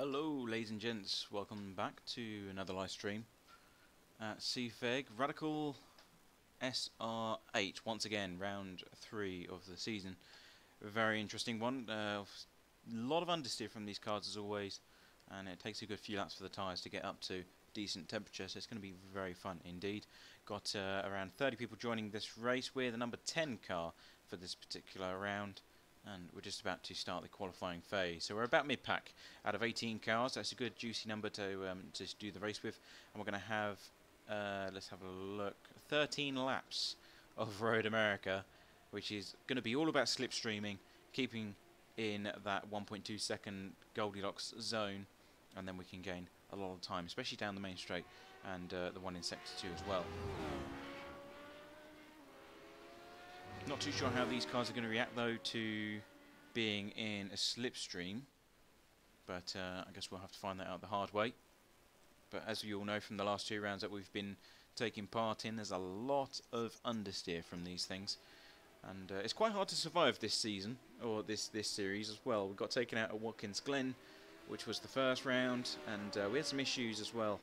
Hello ladies and gents, welcome back to another live stream at CFEG Radical SR8, once again round 3 of the season. A very interesting one, a lot of understeer from these cars as always, and it takes a good few laps for the tyres to get up to decent temperature, so it's going to be very fun indeed. Got around 30 people joining this race. We're the number 10 car for this particular round, and we're just about to start the qualifying phase. So we're about mid-pack out of 18 cars. That's a good juicy number to do the race with, and we're going to have let's have a look, 13 laps of Road America, which is going to be all about slipstreaming, keeping in that 1.2 second Goldilocks zone, and then we can gain a lot of time, especially down the main straight and the one in sector 2 as well. Not too sure how these cars are going to react though to being in a slipstream, but I guess we'll have to find that out the hard way. But as you all know from the last 2 rounds that we've been taking part in, there's a lot of understeer from these things, and it's quite hard to survive this season, or this series as well. We got taken out at Watkins Glen, which was the first round, and we had some issues as well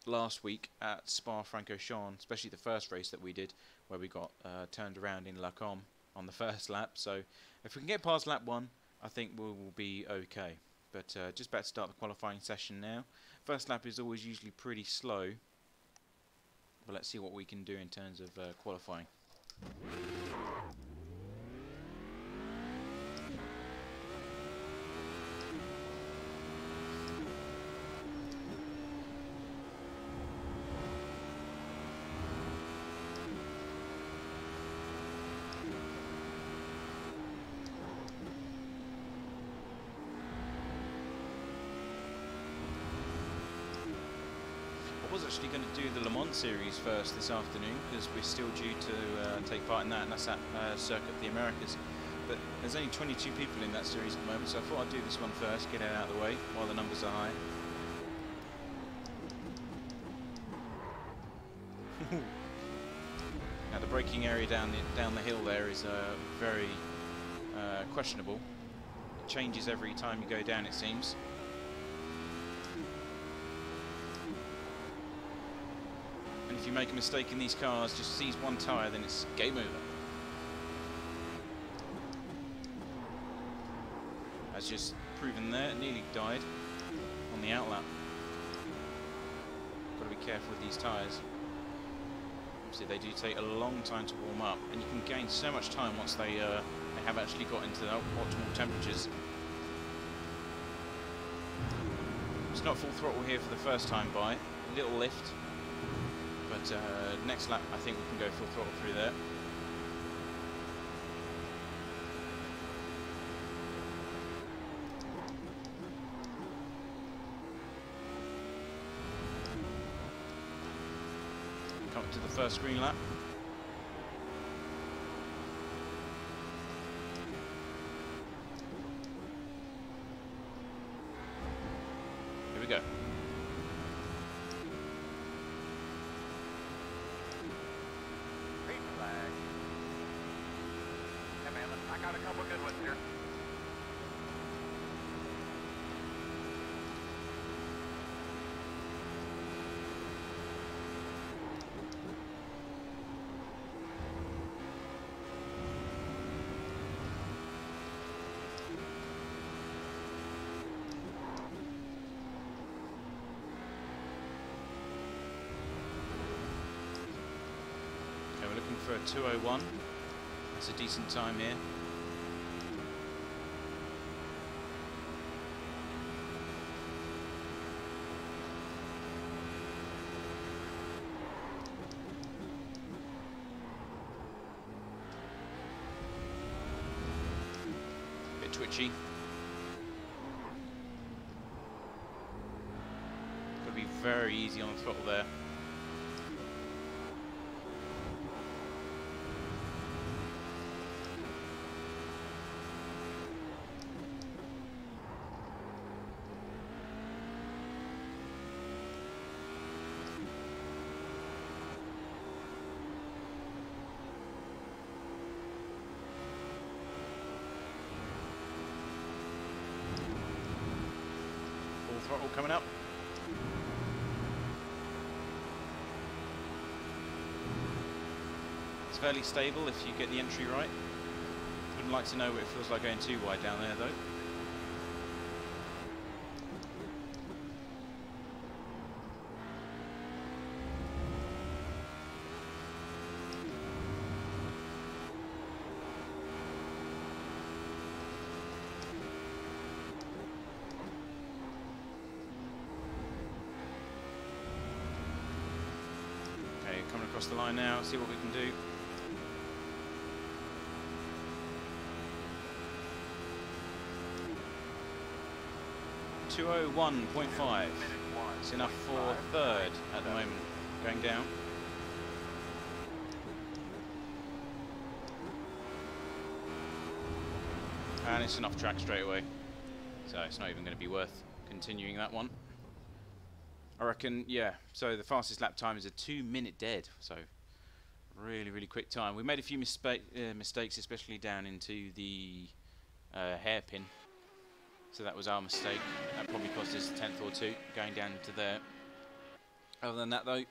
last week at Spa-Francorchamps, especially the first race that we did, where we got turned around in Lacombe on the first lap. So if we can get past lap 1, I think we will be okay. But just about to start the qualifying session now. First lap is always usually pretty slow, but let's see what we can do in terms of qualifying. I was actually going to do the Le Mans series first this afternoon, because we're still due to take part in that, and that's at Circuit of the Americas. But there's only 22 people in that series at the moment, so I thought I'd do this one first, get it out of the way while the numbers are high. Now the braking area down the hill there is very questionable. It changes every time you go down, it seems. If you make a mistake in these cars, just seize one tyre, then it's game over. As just proven there, nearly died on the outlap. Got to be careful with these tyres. Obviously they do take a long time to warm up, and you can gain so much time once they have actually got into the optimal temperatures. It's not full throttle here for the first time by, a little lift. But next lap I think we can go full throttle through there. Come up to the first green lap. Here we go. I got a couple good ones here. Okay, we're looking for a 2:01. That's a decent time here. Bit twitchy. Got to be very easy on the throttle there. throttle coming up. It's fairly stable if you get the entry right. Wouldn't like to know what it feels like going too wide down there though. Okay, coming across the line now, see what we can do. .201.5. It's enough for third at the moment, going down. And it's enough track straight away, so it's not even going to be worth continuing that one. I reckon, yeah, so the fastest lap time is a 2-minute dead, so really, really quick time. We made a few mistakes, especially down into the hairpin. So that was our mistake. That probably cost us a tenth or two going down to there. Other than that though,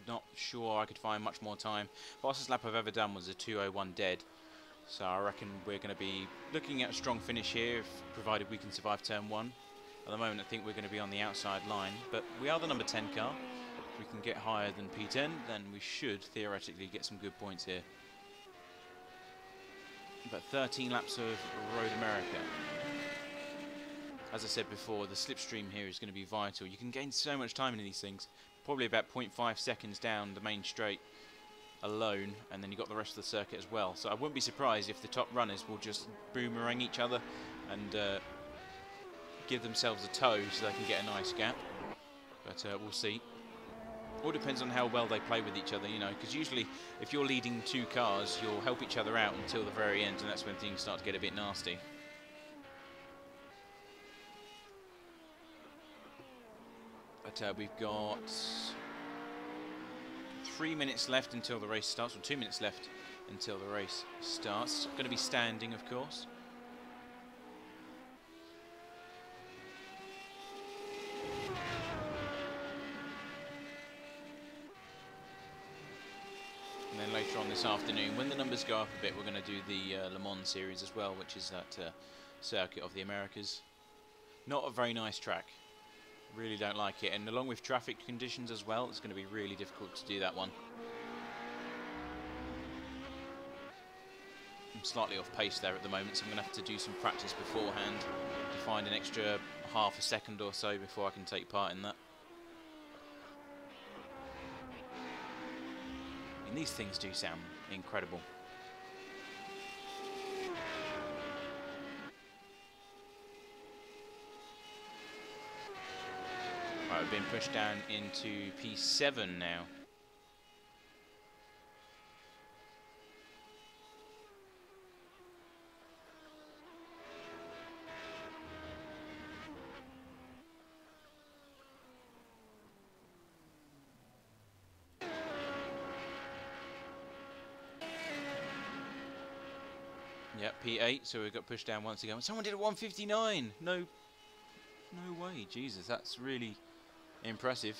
not sure I could find much more time. Fastest lap I've ever done was a 2:01 dead. So I reckon we're going to be looking at a strong finish here, provided we can survive turn 1. At the moment I think we're going to be on the outside line, but we are the number 10 car. If we can get higher than P10, then we should theoretically get some good points here. But 13 laps of Road America. As I said before, the slipstream here is going to be vital. You can gain so much time in these things. Probably about 0.5 seconds down the main straight alone, and then you've got the rest of the circuit as well. So I wouldn't be surprised if the top runners will just boomerang each other and give themselves a tow so they can get a nice gap. But we'll see. All depends on how well they play with each other, you know, because usually if you're leading 2 cars, you'll help each other out until the very end, and that's when things start to get a bit nasty. But we've got 3 minutes left until the race starts, or 2 minutes left until the race starts. Going to be standing, of course. And then later on this afternoon, when the numbers go up a bit, we're going to do the Le Mans series as well, which is that circuit of the Americas. Not a very nice track. Really don't like it, and along with traffic conditions as well, it's going to be really difficult to do that one. I'm slightly off pace there at the moment, so I'm going to have to do some practice beforehand to find an extra half a second or so before I can take part in that. And these things do sound incredible. Right, we've been pushed down into P7 now. Yep, P8, so we got pushed down once again. Someone did a 159! No way, Jesus, that's really impressive.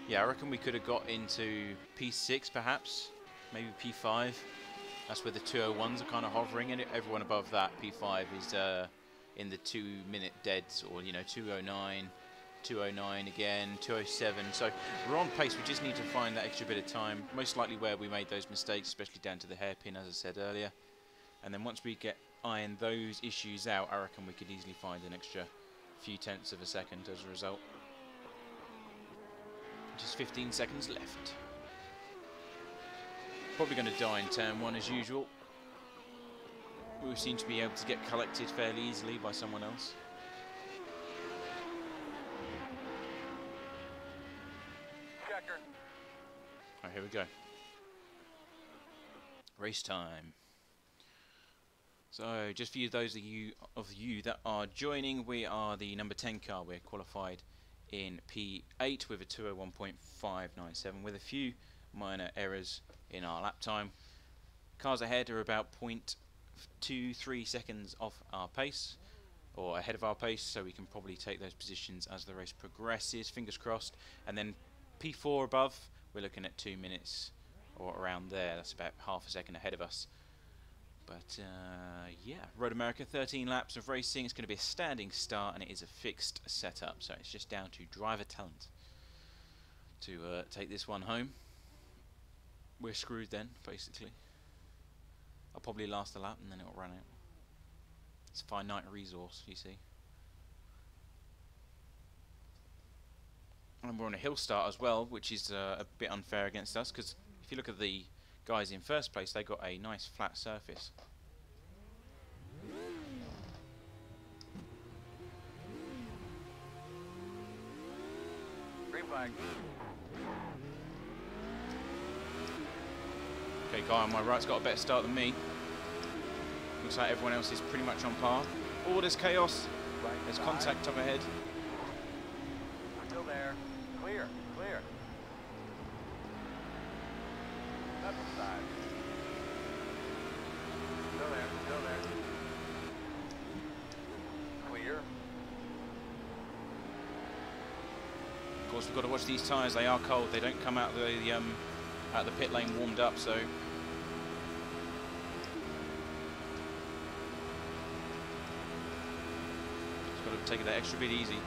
Yeah, I reckon we could have got into P6 perhaps, maybe P5. That's where the 201s are kind of hovering, and everyone above that, P5, is in the 2-minute deads, or, you know, 209, 209 again, 207. So we're on pace, we just need to find that extra bit of time, most likely where we made those mistakes, especially down to the hairpin, as I said earlier. And then once we iron those issues out, I reckon we could easily find an extra few tenths of a second as a result. Just 15 seconds left. Probably going to die in turn 1 as usual. We seem to be able to get collected fairly easily by someone else. Checker. Alright, here we go. Race time. So, just for those of you that are joining, we are the number 10 car. We're qualified in P8 with a 201.597 with a few minor errors in our lap time. Cars ahead are about 0.23 seconds off our pace. or ahead of our pace, so we can probably take those positions as the race progresses, fingers crossed. And then P4 above, we're looking at 2 minutes or around there. That's about half a second ahead of us. But yeah, Road America, 13 laps of racing. It's going to be a standing start, and it is a fixed setup, so it's just down to driver talent to take this one home. We're screwed then, basically. I'll probably last a lap and then it'll run out. It's finite resource, you see. And we're on a hill start as well, which is a bit unfair against us, because if you look at the guys in first place, they got a nice flat surface. Green flag. Okay, guy on my right's got a better start than me. Looks like everyone else is pretty much on par. Oh, there's chaos. Right There's side. contact up ahead. Still there. Clear. Clear. Left side. Still there. Still there. Clear. Of course, we've got to watch these tyres. They are cold. They don't come out of the pit lane warmed up, so just got to take it that extra bit easy.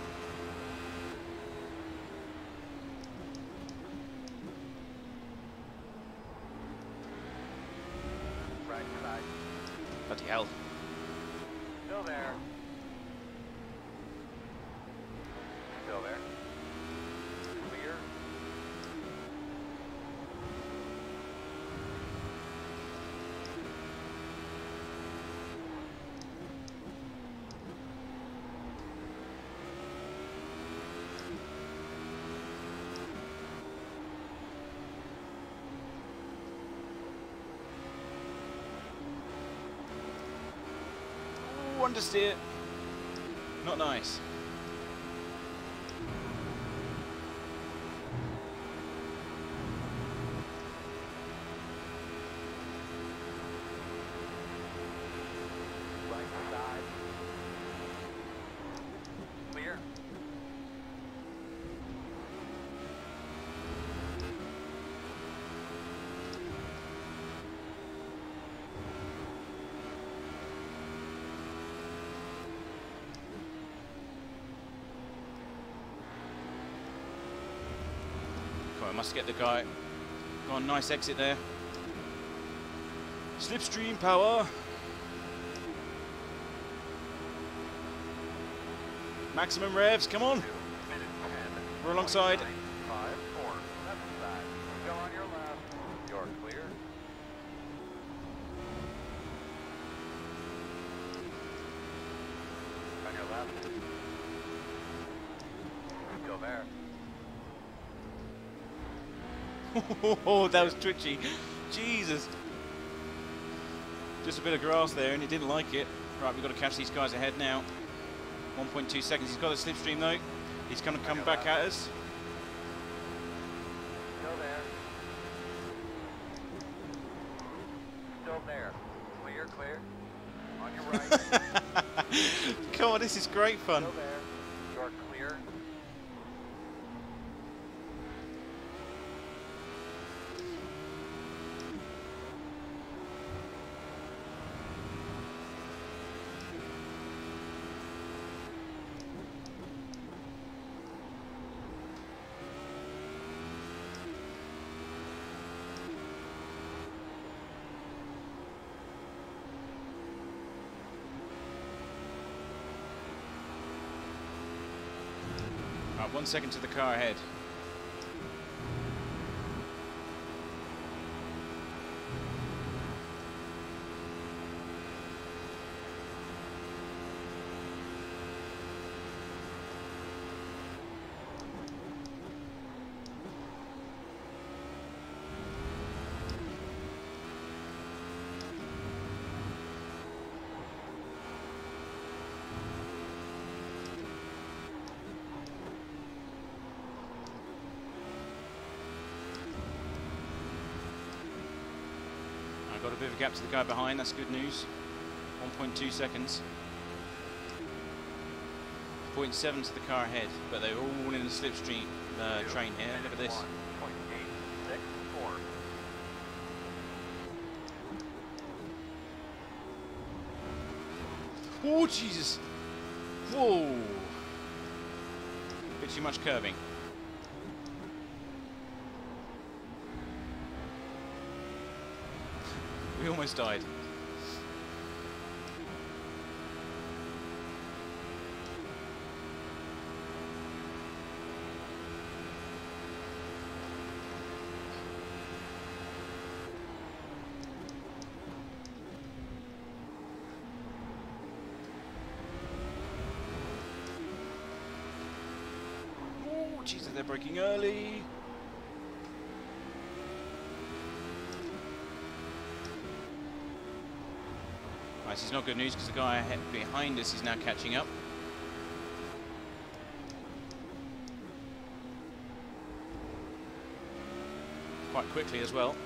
Right side. Bloody hell. Still there. Still there. Clear. Ooh, understeer. Not nice. Right side. Clear. Come on, must get the guy. Go on, nice exit there. Slipstream power. Maximum revs, come on. 2 minutes 10. We're alongside. 5 4. Left side. Go on your left. You're clear. On your left. Still there. Oh, that was twitchy. Jesus. Just a bit of grass there, and he didn't like it. Right, we've got to catch these guys ahead now. 1.2 seconds. He's got a slipstream though. He's going to come back at us. Still there. Still there. Clear, clear. On your right. Come on, this is great fun. Still there. You're clear. Right, 1 second to the car ahead. Got a bit of a gap to the guy behind, that's good news. 1.2 seconds. 0.7 to the car ahead, but they're all in the slipstream train here. Look at this. 1.864. Oh, Jesus! Whoa! Bit too much curving. We almost died. Oh, Jesus, they're braking early. Right, this is not good news because the guy behind us is now catching up. Quite quickly as well.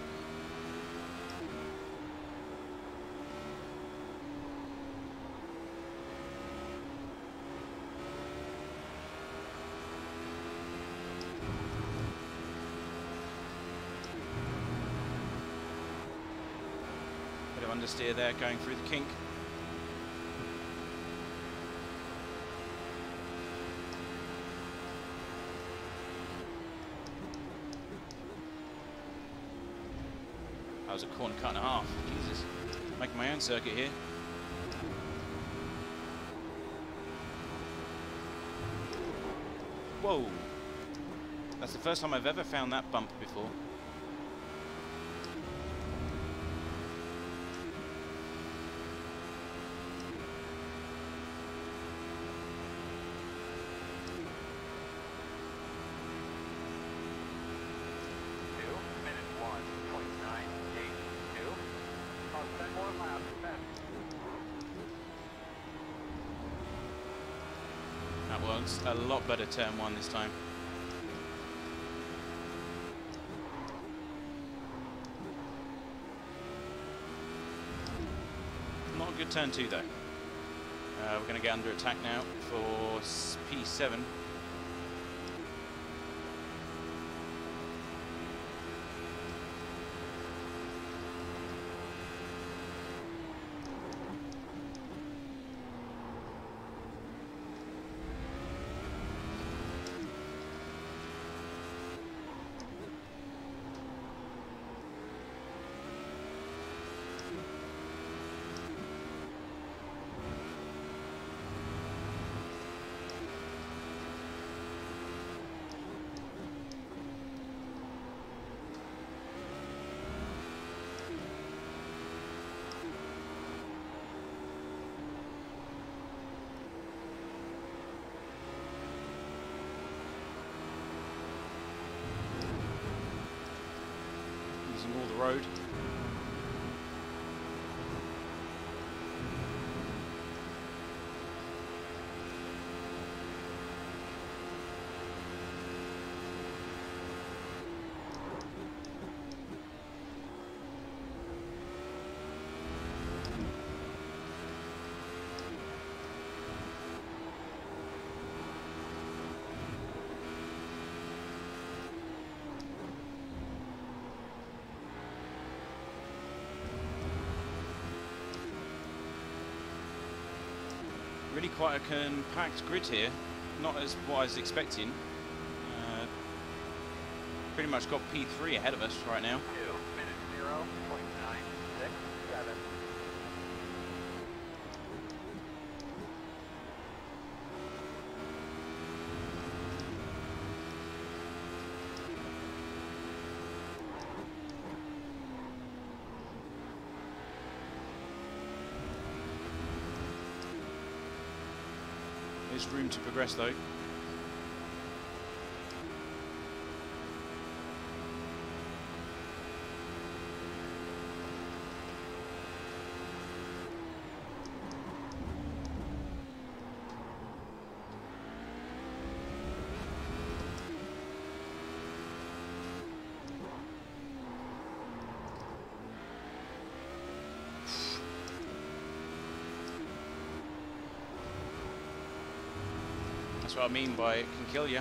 Bit of understeer there going through the kink. That was a corner cut and a half. Jesus. Making my own circuit here. Whoa. That's the first time I've ever found that bump before. That was a lot better turn one this time. Not a good turn two though. We're going to get under attack now for P7. All the road. Really quite a compact grid here, not as what I was expecting. Pretty much got P3 ahead of us right now. 2:0.967. There's room to progress though. what I mean by it can kill you.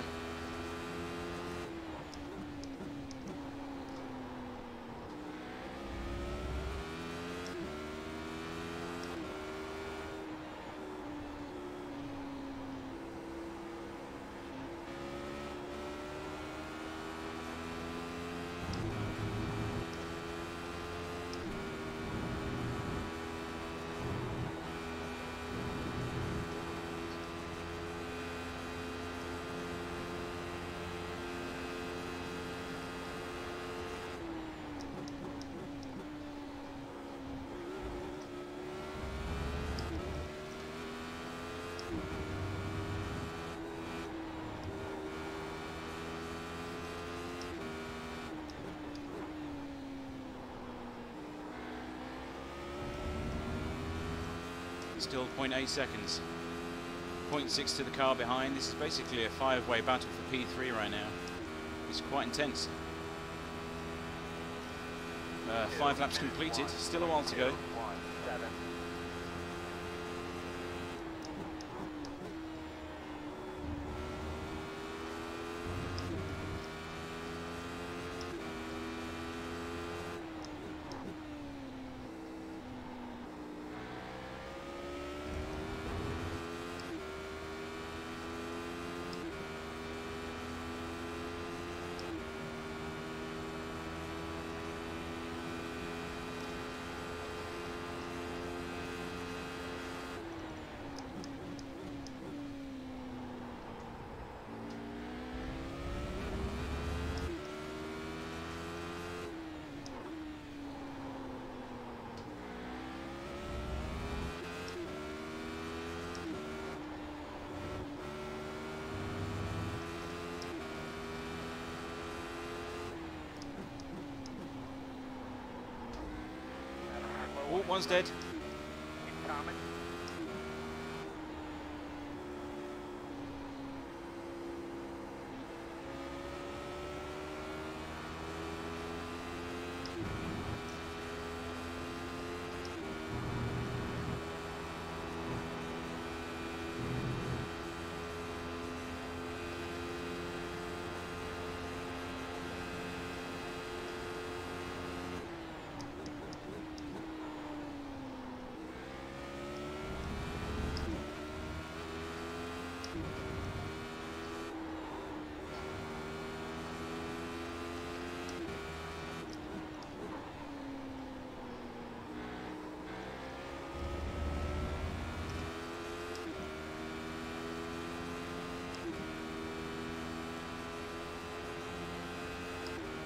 Still 0.8 seconds. 0.6 to the car behind. This is basically a 5-way battle for P3 right now. It's quite intense. 5 laps completed. Still a while to go. Oh, one's dead. Keep coming.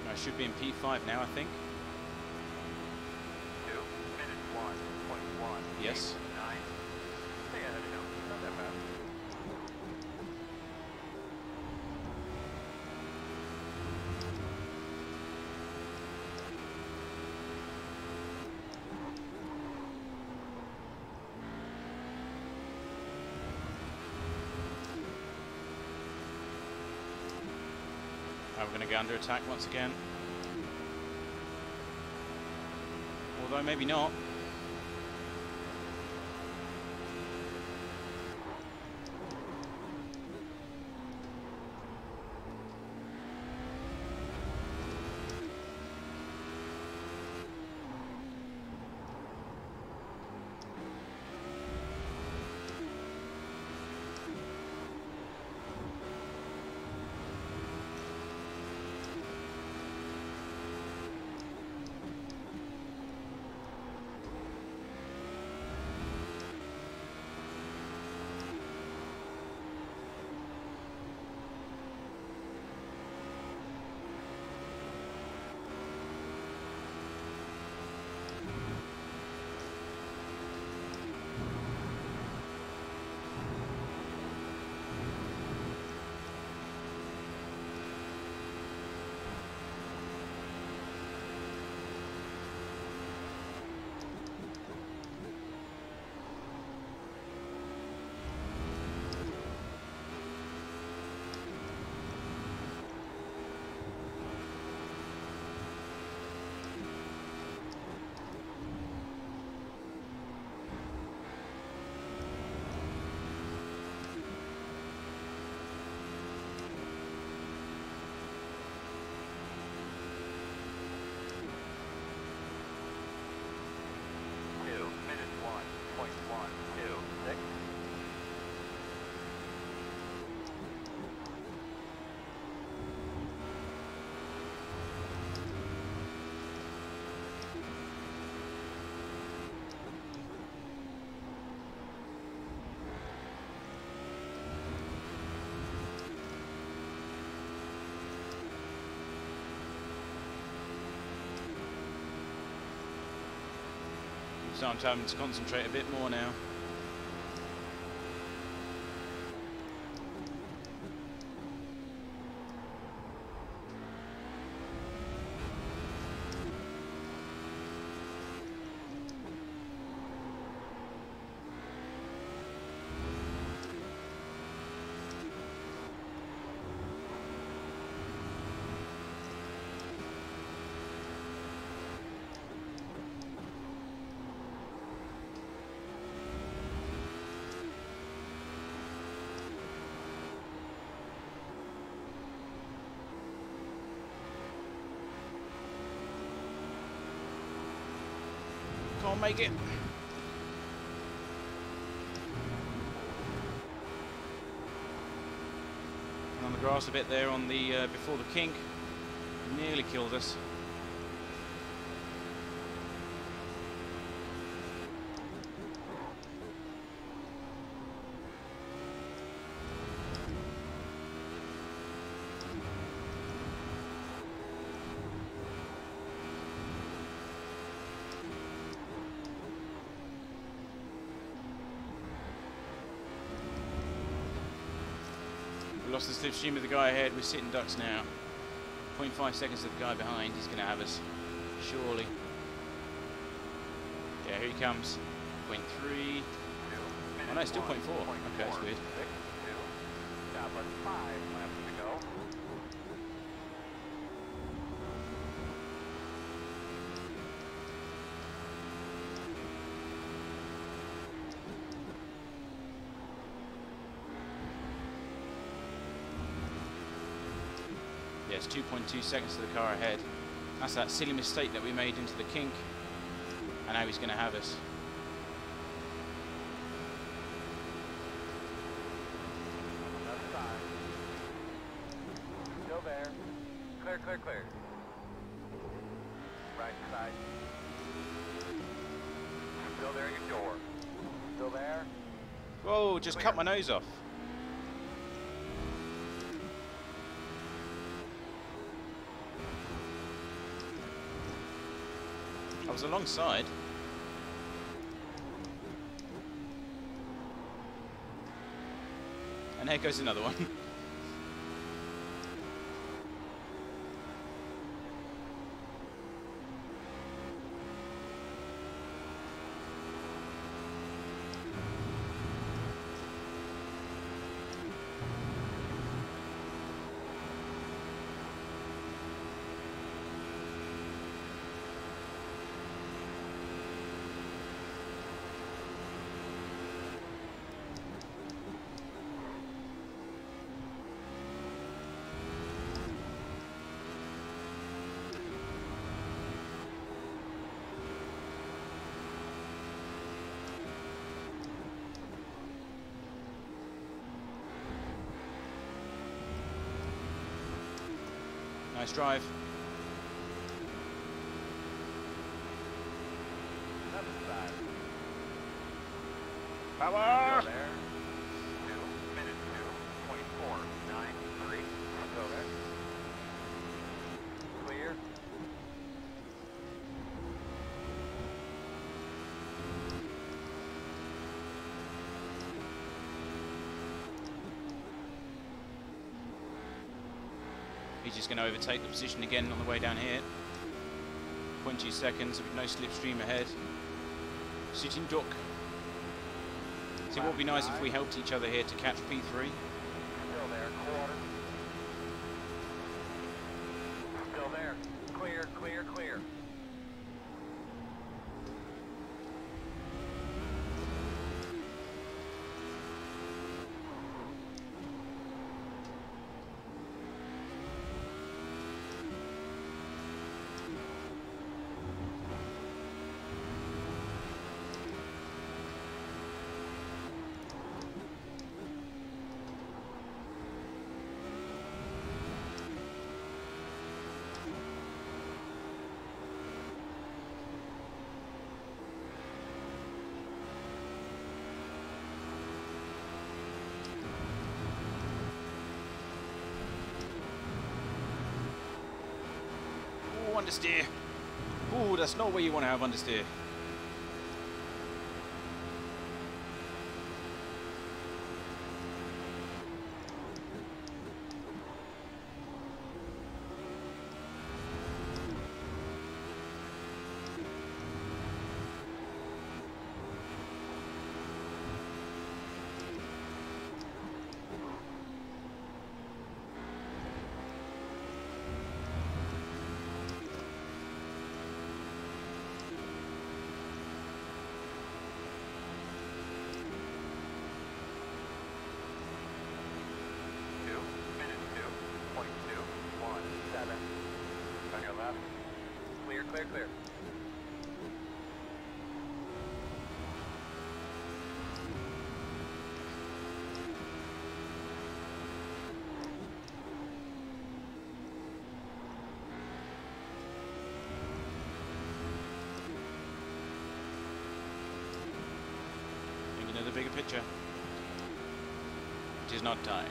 I should be in P5 now, I think. 2 minutes 1.1. Yes. 9. Yeah, not that bad. We're going to go under attack once again. Although maybe not. So I'm having to concentrate a bit more now. Can't make it. On the grass a bit there on the before the kink, nearly killed us. Lost the slipstream with the guy ahead. We're sitting ducks now. 0.5 seconds to the guy behind. He's going to have us, surely. Yeah, here he comes. 0.3. Oh no, it's still 0.4. Okay, that's weird. Stop at 5 laps to go. Yeah, it's 2.2 seconds to the car ahead. That's that silly mistake that we made into the kink. And now he's going to have us. Left side. Still there. Clear, clear, clear. Right side. Still there at your door. Still there. Whoa, just cut my nose off. I was alongside. And there goes another one. Nice drive. Left side. Power! Still there. 2 minutes 2.493. Still there. Clear. He's just going to overtake the position again on the way down here. 0.2 seconds with no slipstream ahead. Sitting duck. See, what would be nice if we helped each other here to catch P3. Still there. Quarter. Still there. Clear, clear, clear. Ooh, understeer. Ooh, that's not where you want to have understeer. bigger picture. It is not time.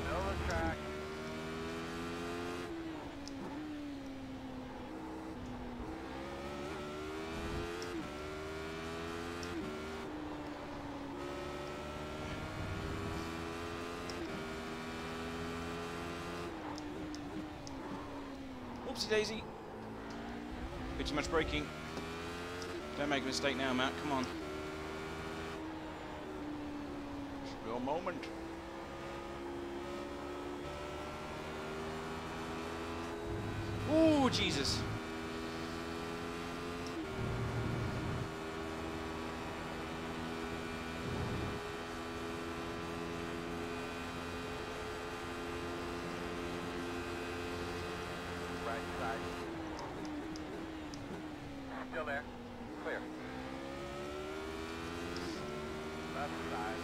Middle of the track. Whoopsie daisy. Bit too much braking. Don't make a mistake now, Matt. Come on. It's your moment. Ooh, Jesus. Right side. Still there. Clear. Left side.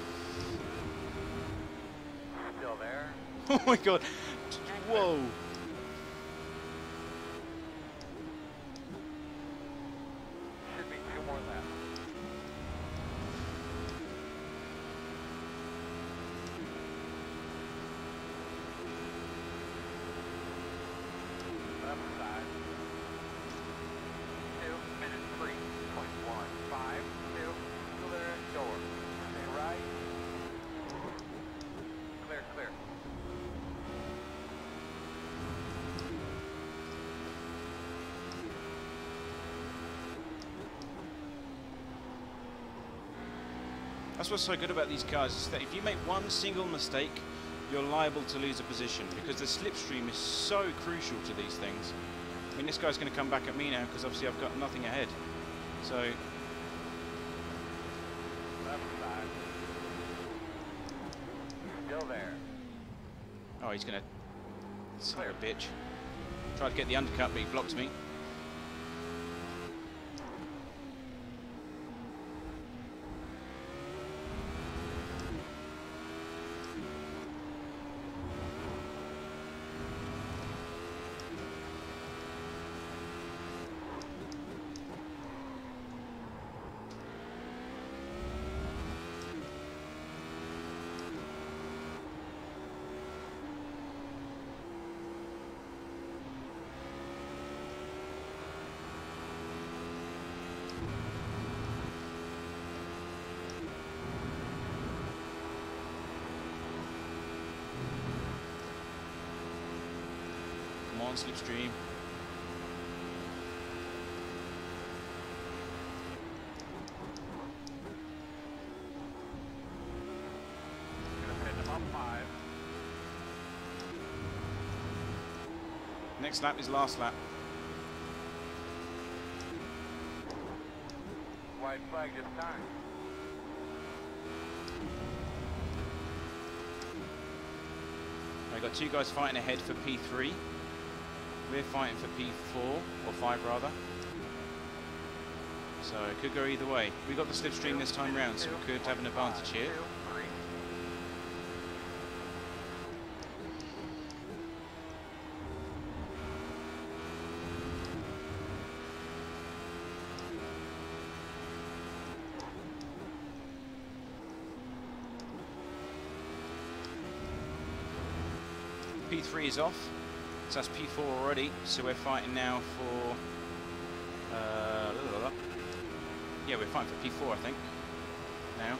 Still there. Oh my God. Whoa. Should be 2 more left. Left side. 2 minutes 3.15. 2. Clear door. Stay right. Clear, clear. That's what's so good about these cars, is that if you make one single mistake, you're liable to lose a position, because the slipstream is so crucial to these things. I mean, this guy's going to come back at me now, because obviously I've got nothing ahead. So, Left side. Still there. oh, he's going to... son of a bitch. Tried to get the undercut, but he blocked me. Come on, slipstream. Gonna pin him up 5. Next lap is last lap. White flag this time. I've got 2 guys fighting ahead for P3. We're fighting for P4, or 5 rather. So it could go either way. We got the slipstream this time round, so we could have an advantage here. 2, 3. P3 is off, so that's P4 already, so we're fighting now for... yeah, we're fighting for P4, I think, now.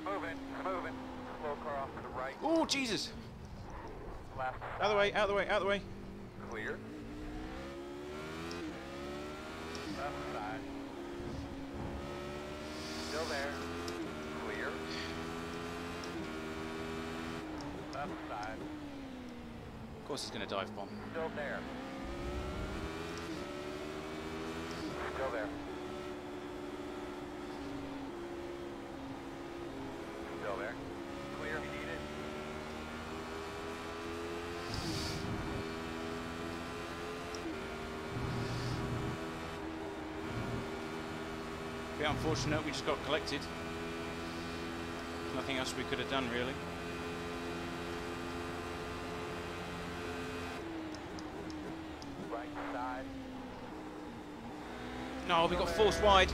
Moving, moving. Slow car off to the right. Oh, Jesus! Left Out of the way, out of the way, out of the way. Clear. Left side. Still there. Clear. Left side. Of course he's going to dive bomb. Still there. Still there. Still there. Clear. Heated. Bit unfortunate, we just got collected. Nothing else we could have done, really. Right side. No, we got forced wide.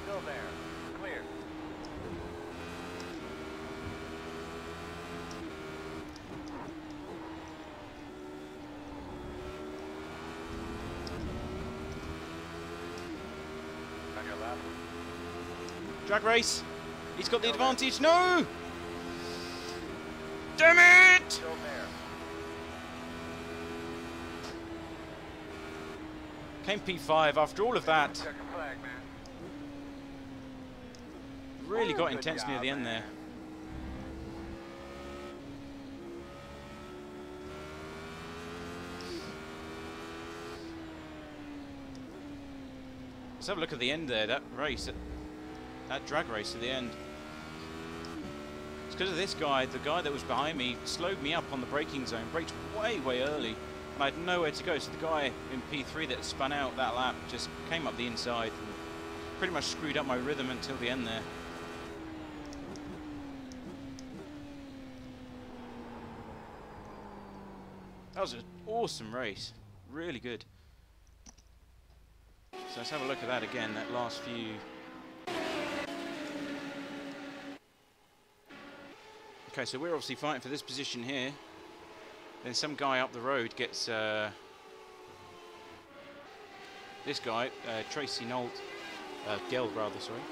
Still there. Clear. On your left. Drag race. He's got the advantage. No! Damn it! Still there. Came P5 after all of that. Check your flag, man. Really Ooh, got good intense near job, the end man. there. Let's have a look at the end there, that race, that drag race at the end. It's because of this guy, the guy that was behind me slowed me up on the braking zone, braked way, way early, and I had nowhere to go, so the guy in P3 that spun out that lap just came up the inside and pretty much screwed up my rhythm until the end there. That was an awesome race, really good. So let's have a look at that again, that last few. Okay, so we're obviously fighting for this position here. Then some guy up the road gets this guy, Tracy Nolt, Geld rather, sorry,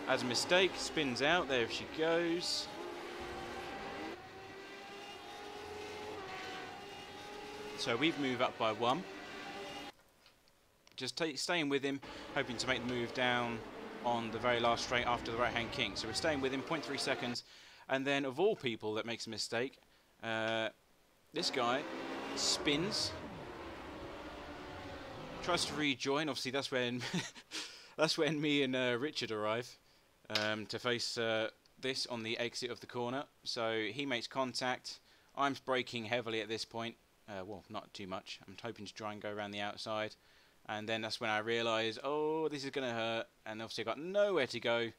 has a mistake, spins out, there she goes. So we've moved up by 1. Just staying with him, hoping to make the move down on the very last straight after the right-hand kink. So we're staying with him, 0.3 seconds. And then, of all people that makes a mistake, this guy spins, tries to rejoin. Obviously, that's when that's when me and Richard arrive to face this on the exit of the corner. So he makes contact. I'm braking heavily at this point. Well, not too much. I'm hoping to try and go around the outside. And then that's when I realise, oh, this is going to hurt. And obviously I've got nowhere to go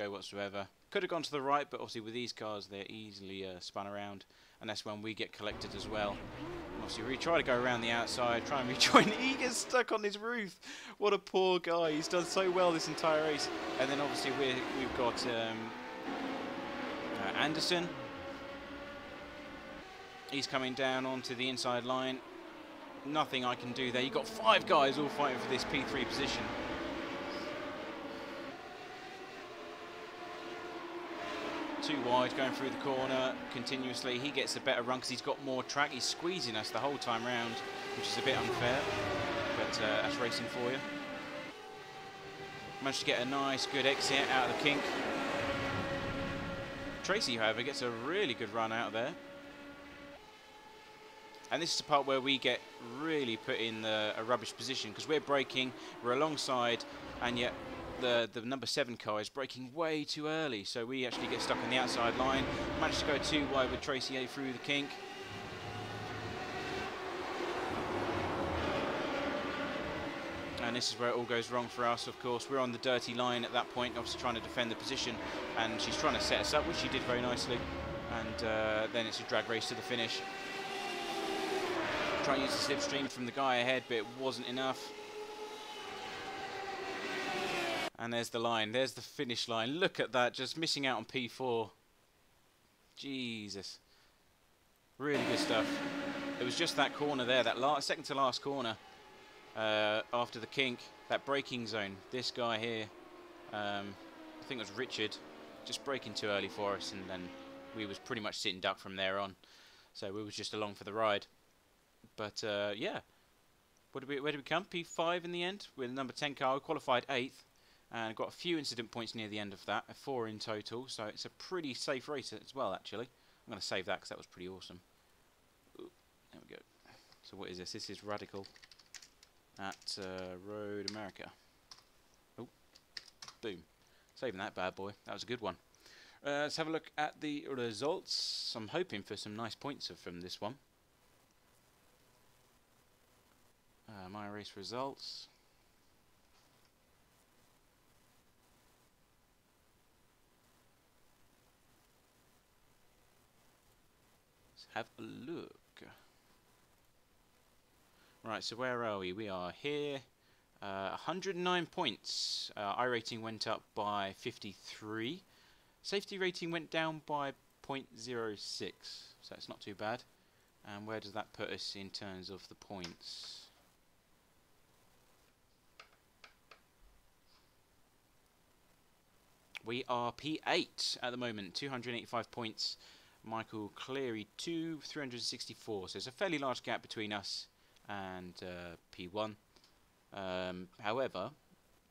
whatsoever. Could have gone to the right, but obviously with these cars, they're easily spun around. And that's when we get collected as well. And obviously we try to go around the outside, try and rejoin. He gets stuck on his roof. What a poor guy. He's done so well this entire race. And then obviously we've got Anderson. He's coming down onto the inside line. Nothing I can do there. You've got 5 guys all fighting for this P3 position. Too wide, going through the corner continuously. He gets a better run because he's got more track. He's squeezing us the whole time round, which is a bit unfair, but that's racing for you. Managed to get a nice, good exit out of the kink. Tracy, however, gets a really good run out of there. And this is the part where we get really put in a rubbish position because we're braking, we're alongside, and yet the number 7 car is braking way too early. So we actually get stuck on the outside line. Managed to go too wide with Tracy A through the kink. And this is where it all goes wrong for us, of course. We're on the dirty line at that point, obviously trying to defend the position. And she's trying to set us up, which she did very nicely. And then it's a drag race to the finish. Try and use the slipstream from the guy ahead, but it wasn't enough. And there's the line. There's the finish line. Look at that, just missing out on P4. Jesus. Really good stuff. It was just that corner there, that second to last corner after the kink, that braking zone. This guy here, I think it was Richard, just braking too early for us, and then we was pretty much sitting duck from there on. So we was just along for the ride. But yeah, where did we come? P5 in the end with the number 10 car. We qualified 8th and got a few incident points near the end of that, 4 in total. So it's a pretty safe race as well, actually. I'm going to save that because that was pretty awesome. Ooh, there we go. So what is this? This is Radical at Road America. Oh, boom. Saving that bad boy. That was a good one. Let's have a look at the results. I'm hoping for some nice points from this one. My race results. Let's have a look. Right, so where are we? We are here. 109 points. iRating went up by 53. Safety rating went down by 0.06, so it's not too bad. And where does that put us in terms of the points? We are P8 at the moment, 285 points. Michael Cleary 364. So it's a fairly large gap between us and P1. However,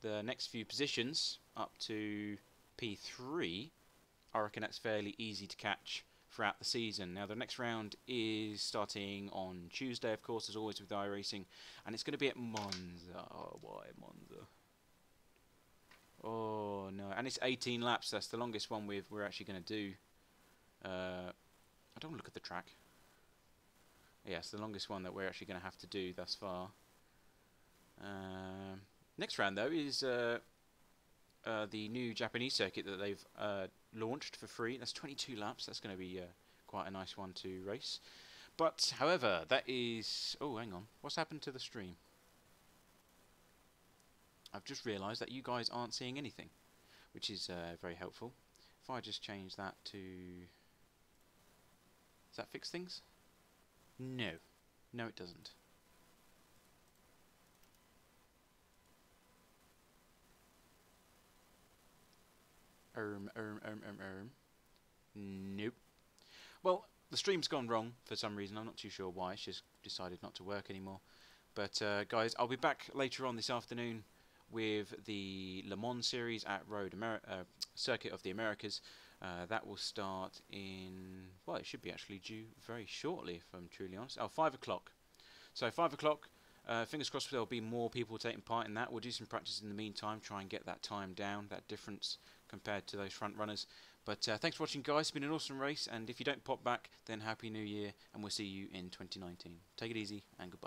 the next few positions up to P3, I reckon that's fairly easy to catch throughout the season. Now the next round is starting on Tuesday, of course, as always with iRacing, and it's going to be at Monza. Oh, why Monza? Oh no, and it's 18 laps. That's the longest one we're actually going to do. I don't look at the track. Yes, the longest one that we're actually going to have to do thus far. Next round though is the new Japanese circuit that they've launched for free. That's 22 laps. That's going to be quite a nice one to race. But however, that is... Oh, hang on. What's happened to the stream? I've just realised that you guys aren't seeing anything, which is very helpful. If I just change that to... Does that fix things? No. No, it doesn't. Nope. Well, the stream's gone wrong for some reason. I'm not too sure why. It's just decided not to work anymore. But guys, I'll be back later on this afternoon with the Le Mans series at Circuit of the Americas. That will start in... Well, it should be actually due very shortly, if I'm truly honest. Oh, 5 o'clock. So 5 o'clock. Fingers crossed there'll be more people taking part in that. We'll do some practice in the meantime, try and get that time down, that difference compared to those front runners. But thanks for watching, guys. It's been an awesome race, and if you don't pop back, then Happy New Year, and we'll see you in 2019. Take it easy, and goodbye.